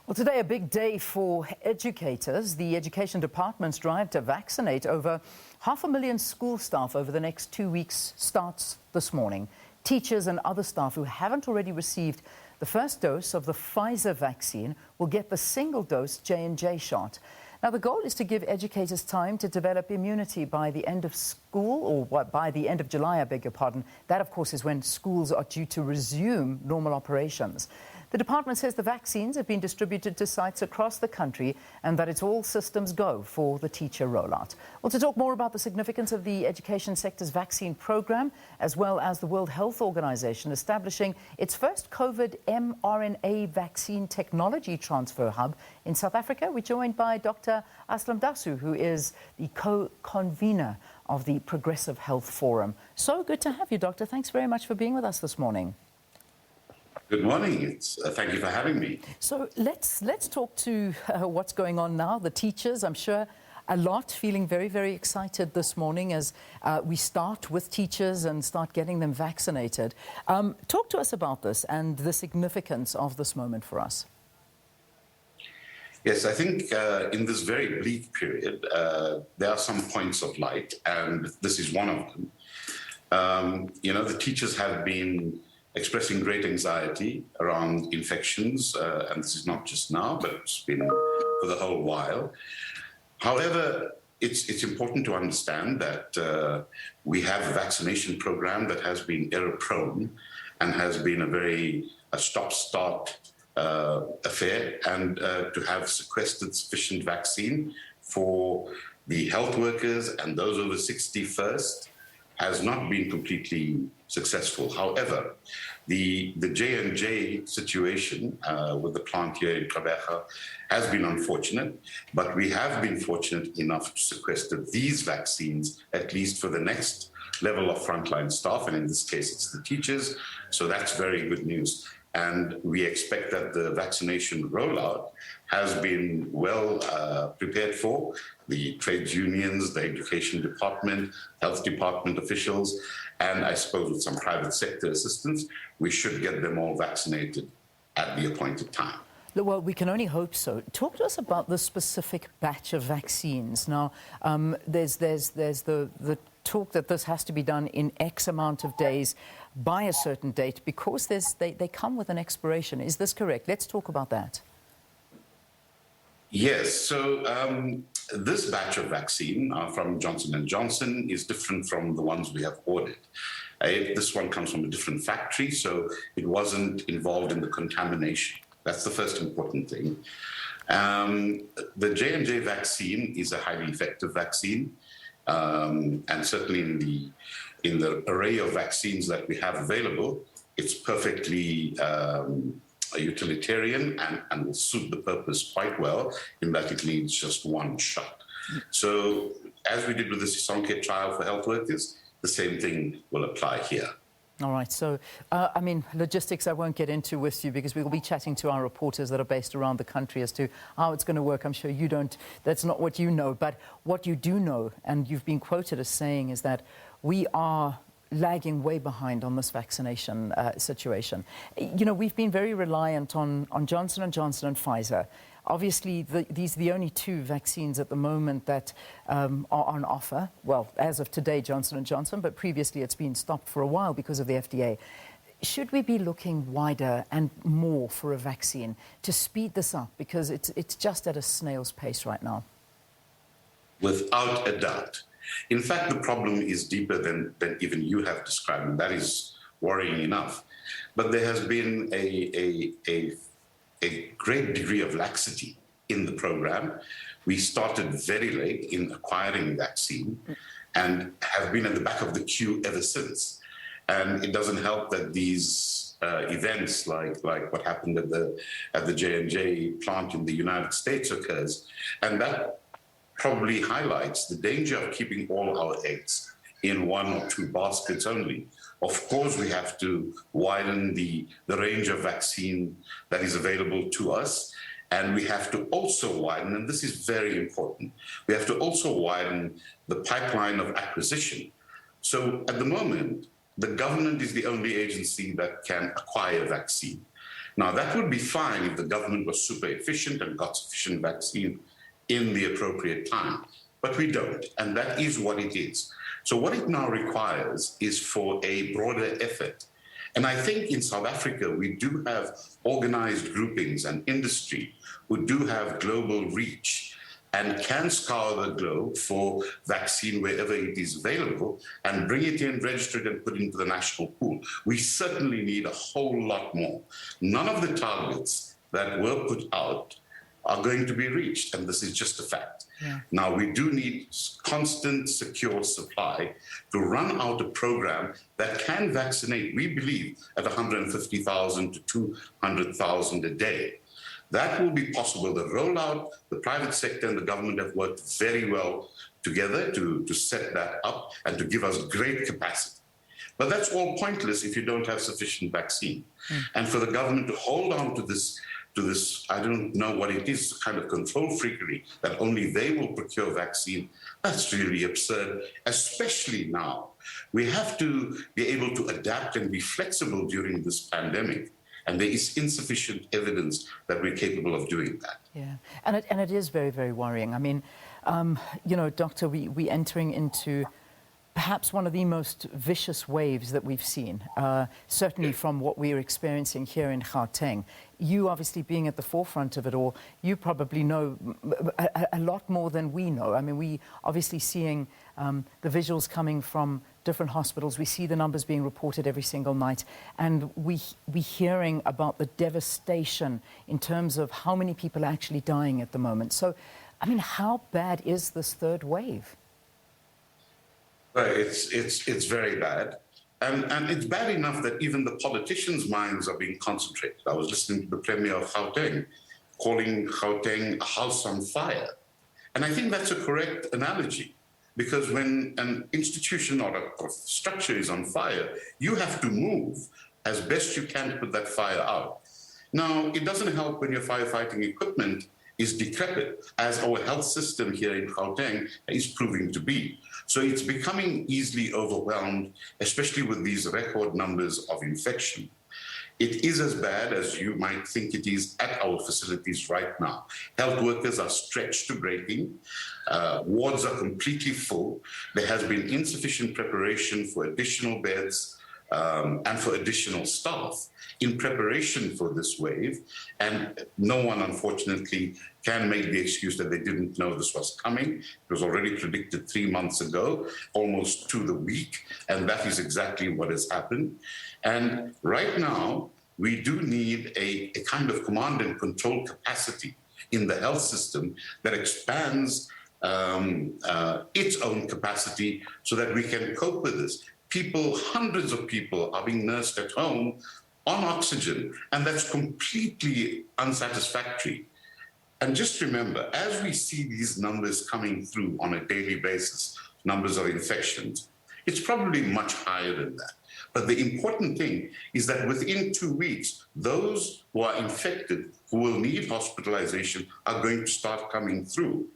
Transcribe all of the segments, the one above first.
Well, today a big day for educators. The Education Department's drive to vaccinate over 500,000 school staff over the next 2 weeks starts this morning. Teachers and other staff who haven't already received the first dose of the Pfizer vaccine will get the single-dose J&J shot. Now, the goal is to give educators time to develop immunity by the end of school, or by the end of July, I beg your pardon. That, of course, is when schools are due to resume normal operations. The department says the vaccines have been distributed to sites across the country and that it's all systems go for the teacher rollout. Well, to talk more about the significance of the education sector's vaccine program, as well as the World Health Organization establishing its first COVID mRNA vaccine technology transfer hub in South Africa, we're joined by Dr. Aslam Dasoo, who is the co-convenor of the Progressive Health Forum. So good to have you, Doctor. Thanks very much for being with us this morning. Good morning. Thank you for having me. So let's talk to what's going on now. The teachers, I'm sure, a lot feeling very, very excited this morning as we start with teachers and start getting them vaccinated. Talk to us about this and the significance of this moment for us. Yes, I think in this very bleak period, there are some points of light, and this is one of them. The teachers have been expressing great anxiety around infections, and this is not just now, but it's been for the whole while. However, it's important to understand that we have a vaccination program that has been error-prone and has been a stop-start affair, and to have sequestered sufficient vaccine for the health workers and those over 60 first has not been completely successful. However, the J&J situation with the plant here in Gqeberha has been unfortunate, but we have been fortunate enough to sequester these vaccines, at least for the next level of frontline staff, and in this case it's the teachers, so that's very good news. And we expect that the vaccination rollout has been well prepared for. The trades unions, the education department, health department officials, and I suppose with some private sector assistance, we should get them all vaccinated at the appointed time. Well, we can only hope so. Talk to us about the specific batch of vaccines. Now, there's the talk that this has to be done in X amount of days by a certain date because they come with an expiration. Is this correct? Let's talk about that. Yes, so this batch of vaccine from Johnson & Johnson is different from the ones we have ordered. This one comes from a different factory, so it wasn't involved in the contamination. That's the first important thing. The J&J vaccine is a highly effective vaccine, and certainly in the array of vaccines that we have available, it's perfectly utilitarian and will suit the purpose quite well in that it needs just one shot. So as we did with the Sisonke trial for health workers, the same thing will apply here. All right. So, I mean, logistics I won't get into with you because we will be chatting to our reporters that are based around the country as to how it's going to work. I'm sure you don't, that's not what you know. But what you do know, and you've been quoted as saying, is that we are lagging way behind on this vaccination situation. You know, we've been very reliant on Johnson & Johnson and Pfizer. Obviously, these are the only two vaccines at the moment that are on offer. Well, as of today, Johnson & Johnson, but previously it's been stopped for a while because of the FDA. Should we be looking wider and more for a vaccine to speed this up? Because it's just at a snail's pace right now. Without a doubt. In fact, the problem is deeper than even you have described, and that is worrying enough. But there has been a great degree of laxity in the program. We started very late in acquiring vaccine and have been at the back of the queue ever since. And it doesn't help that these events like what happened at the J&J plant in the United States occurs. And that probably highlights the danger of keeping all our eggs in one or two baskets only. Of course, we have to widen the range of vaccine that is available to us, and we have to also widen, and this is very important, we have to also widen the pipeline of acquisition. So at the moment, the government is the only agency that can acquire vaccine. Now, that would be fine if the government was super efficient and got sufficient vaccine in the appropriate time, but we don't, and that is what it is. So what it now requires is for a broader effort. And I think in South Africa, we do have organized groupings and industry who do have global reach and can scour the globe for vaccine wherever it is available and bring it in, register it, and put it into the national pool. We certainly need a whole lot more. None of the targets that were put out are going to be reached, and this is just a fact. Yeah. Now, we do need constant, secure supply to run out a program that can vaccinate, we believe, at 150,000 to 200,000 a day. That will be possible. The rollout, the private sector and the government have worked very well together to set that up and to give us great capacity. But that's all pointless if you don't have sufficient vaccine. And for the government to hold on to this, I don't know what it is, kind of control freakery, that only they will procure vaccine, that's really absurd, especially now. We have to be able to adapt and be flexible during this pandemic. And there is insufficient evidence that we're capable of doing that. Yeah, and it is very, very worrying. I mean, you know, Doctor, we're entering into perhaps one of the most vicious waves that we've seen, certainly from what we're experiencing here in Gauteng. You obviously being at the forefront of it all, you probably know a lot more than we know. I mean, we obviously seeing the visuals coming from different hospitals. We see the numbers being reported every single night, and we're hearing about the devastation in terms of how many people are actually dying at the moment. So, I mean, how bad is this third wave? Well, it's very bad. And it's bad enough that even the politicians' minds are being concentrated. I was listening to the Premier of Gauteng calling Gauteng a house on fire. And I think that's a correct analogy, because when an institution or a structure is on fire, you have to move as best you can to put that fire out. Now, it doesn't help when your firefighting equipment is decrepit, as our health system here in Gauteng is proving to be. So it's becoming easily overwhelmed, especially with these record numbers of infection. It is as bad as you might think it is at our facilities right now. Health workers are stretched to breaking. Wards are completely full. There has been insufficient preparation for additional beds and for additional staff in preparation for this wave. And no one, unfortunately, can make the excuse that they didn't know this was coming. It was already predicted 3 months ago, almost to the week, and that is exactly what has happened. And right now, we do need a kind of command and control capacity in the health system that expands its own capacity so that we can cope with this. People, hundreds of people are being nursed at home on oxygen, and that's completely unsatisfactory. And just remember, as we see these numbers coming through on a daily basis, numbers of infections, it's probably much higher than that. But the important thing is that within 2 weeks, those who are infected, who will need hospitalization, are going to start coming through.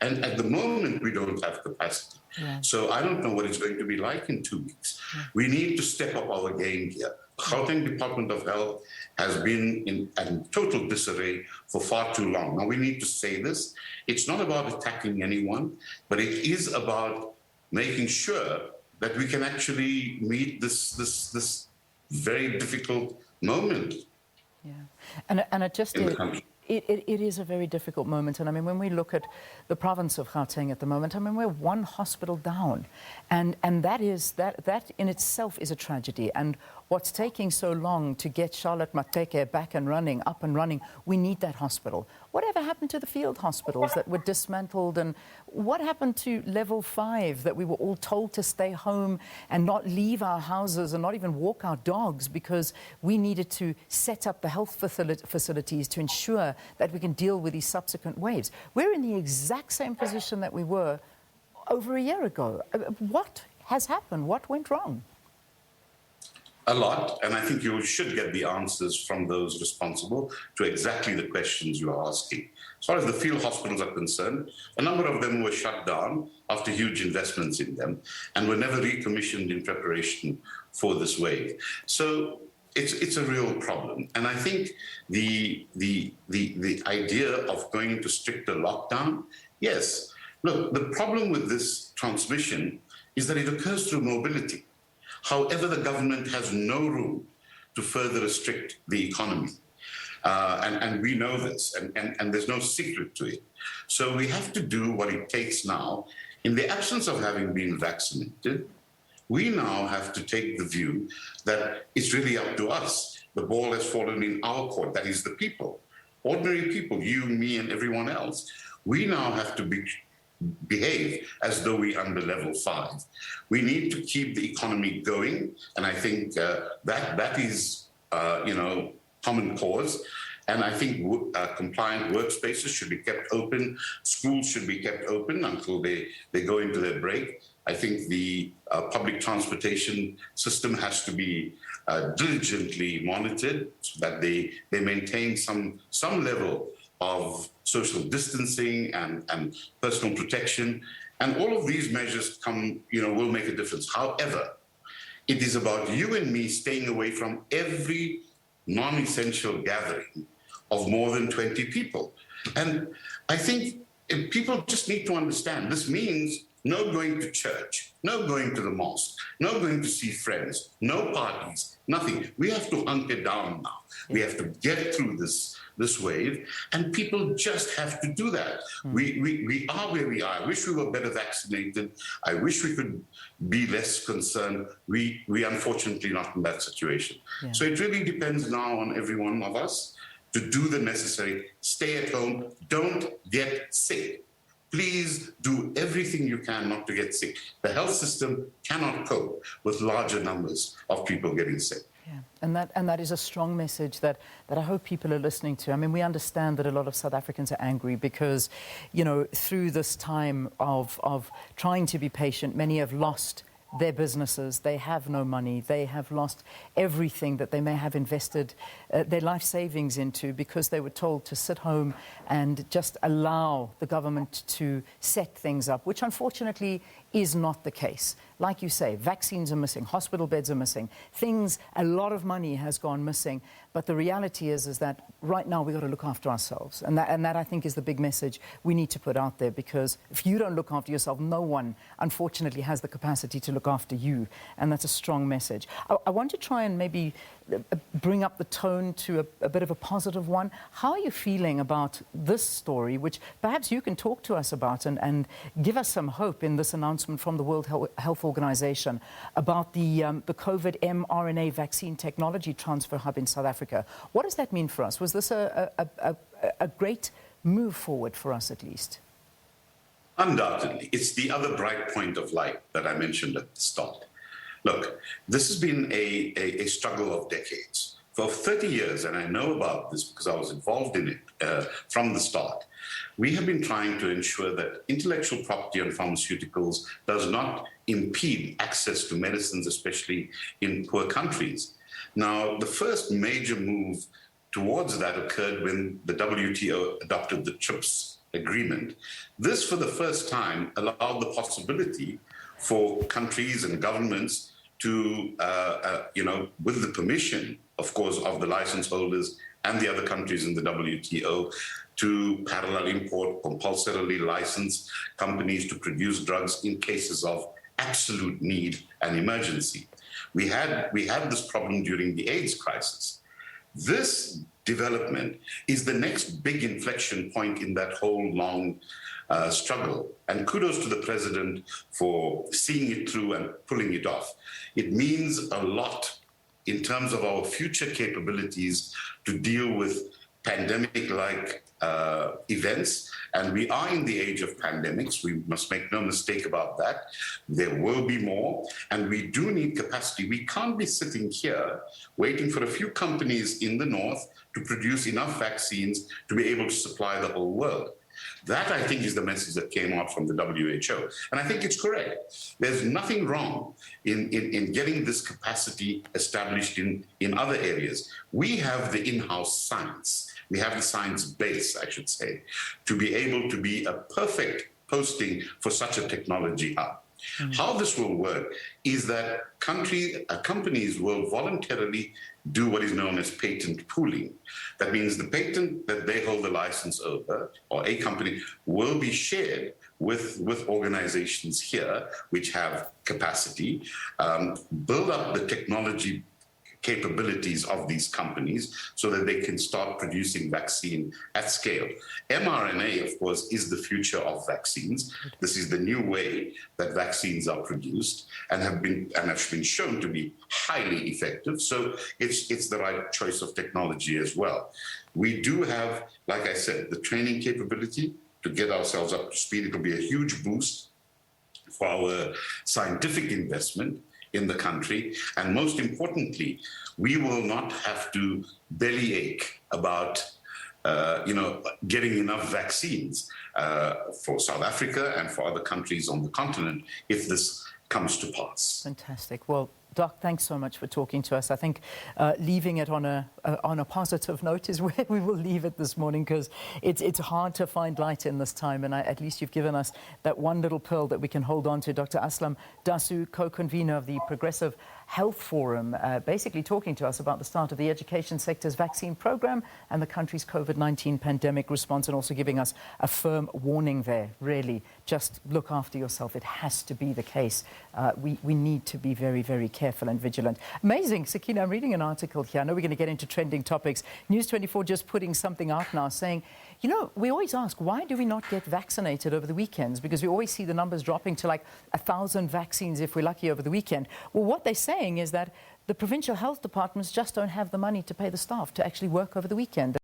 And at the moment, we don't have capacity. Yeah. So I don't know what it's going to be like in 2 weeks. Yeah. We need to step up our game here. The Gauteng Department of Health has been in total disarray for far too long. Now, we need to say this. It's not about attacking anyone, but it is about making sure that we can actually meet this very difficult moment. Yeah, and it just is. It is a very difficult moment. And I mean, when we look at the province of Gauteng at the moment, I mean, we're one hospital down. And that in itself is a tragedy. And what's taking so long to get Charlotte Maxeke back and running, up and running, we need that hospital. Whatever happened to the field hospitals that were dismantled? And what happened to level 5 that we were all told to stay home and not leave our houses and not even walk our dogs because we needed to set up the health facilities to ensure that we can deal with these subsequent waves? We're in the exact same position that we were over a year ago. What has happened? What went wrong? A lot, and I think you should get the answers from those responsible to exactly the questions you are asking. As far as the field hospitals are concerned, a number of them were shut down after huge investments in them and were never recommissioned in preparation for this wave. So it's a real problem. And I think the idea of going into stricter lockdown, yes. Look, the problem with this transmission is that it occurs through mobility. However, the government has no room to further restrict the economy. And we know this, and there's no secret to it. So we have to do what it takes now. In the absence of having been vaccinated, we now have to take the view that it's really up to us. The ball has fallen in our court, that is the people. Ordinary people, you, me, and everyone else. We now have to behave as though we're under level 5. We need to keep the economy going, and I think that is, common cause. And I think compliant workspaces should be kept open. Schools should be kept open until they go into their break. I think the public transportation system has to be diligently monitored so that they maintain some level of social distancing and personal protection. And all of these measures will make a difference. However, it is about you and me staying away from every non-essential gathering of more than 20 people. And I think people just need to understand this means no going to church, no going to the mosque, no going to see friends, no parties, nothing. We have to hunker down now. We have to get through this wave, and people just have to do that. We are where we are. I wish we were better vaccinated. I wish we could be less concerned. We unfortunately not in that situation. Yeah. So it really depends now on every one of us to do the necessary. Stay at home. Don't get sick. Please do everything you can not to get sick. The health system cannot cope with larger numbers of people getting sick. Yeah, and that is a strong message that I hope people are listening to. I mean, we understand that a lot of South Africans are angry because, through this time of trying to be patient, many have lost their businesses, they have no money, they have lost everything that they may have invested their life savings into because they were told to sit home and just allow the government to set things up, which unfortunately is not the case. Like you say, vaccines are missing, hospital beds are missing, a lot of money has gone missing. But the reality is that right now we've got to look after ourselves. And that I think is the big message we need to put out there, because if you don't look after yourself, no one, unfortunately, has the capacity to look after you. And that's a strong message. I want to try and maybe bring up the tone to a bit of a positive one. How are you feeling about this story, which perhaps you can talk to us about and give us some hope in this announcement from the World Health Organization about the COVID mRNA vaccine technology transfer hub in South Africa? What does that mean for us? Was this a great move forward for us, at least? Undoubtedly. It's the other bright point of light that I mentioned at the start. Look, this has been a struggle of decades. For 30 years, and I know about this because I was involved in it from the start, we have been trying to ensure that intellectual property on pharmaceuticals does not impede access to medicines, especially in poor countries. Now, the first major move towards that occurred when the WTO adopted the TRIPS agreement. This, for the first time, allowed the possibility for countries and governments to, with the permission, of course, of the license holders and the other countries in the WTO, to parallel import, compulsorily license companies to produce drugs in cases of absolute need and emergency. We had this problem during the AIDS crisis. This development is the next big inflection point in that whole long struggle. And kudos to the president for seeing it through and pulling it off. It means a lot in terms of our future capabilities to deal with pandemic-like events. And we are in the age of pandemics. We must make no mistake about that. There will be more, and we do need capacity. We can't be sitting here waiting for a few companies in the north to produce enough vaccines to be able to supply the whole world. That, I think, is the message that came out from the WHO. And I think it's correct. There's nothing wrong in getting this capacity established in other areas. We have the in-house science. We have the science base, I should say, to be able to be a perfect posting for such a technology hub. How this will work is that companies will voluntarily do what is known as patent pooling. That means the patent that they hold the license over, or a company, will be shared with organizations here which have capacity, build up the technology capabilities of these companies so that they can start producing vaccine at scale. mRNA, of course, is the future of vaccines. This is the new way that vaccines are produced and have been shown to be highly effective. So it's the right choice of technology as well. We do have, like I said, the training capability to get ourselves up to speed. It'll be a huge boost for our scientific investment in the country, and most importantly, we will not have to bellyache about getting enough vaccines for South Africa and for other countries on the continent if this comes to pass. Fantastic. Well, Doc, thanks so much for talking to us. I think leaving it on a positive note is where we will leave it this morning, because it's hard to find light in this time, and at least you've given us that one little pearl that we can hold on to. Dr. Aslam Dasoo, co-convenor of the Progressive Health Forum, basically talking to us about the start of the education sector's vaccine program and the country's COVID-19 pandemic response, and also giving us a firm warning there. Really, just look after yourself. It has to be the case. We need to be very, very careful and vigilant. Amazing. Sakina, I'm reading an article here. I know we're going to get into trending topics. News 24 just putting something out now saying, you know, we always ask, why do we not get vaccinated over the weekends? Because we always see the numbers dropping to like 1,000 vaccines if we're lucky over the weekend. Well, what they're saying is that the provincial health departments just don't have the money to pay the staff to actually work over the weekend.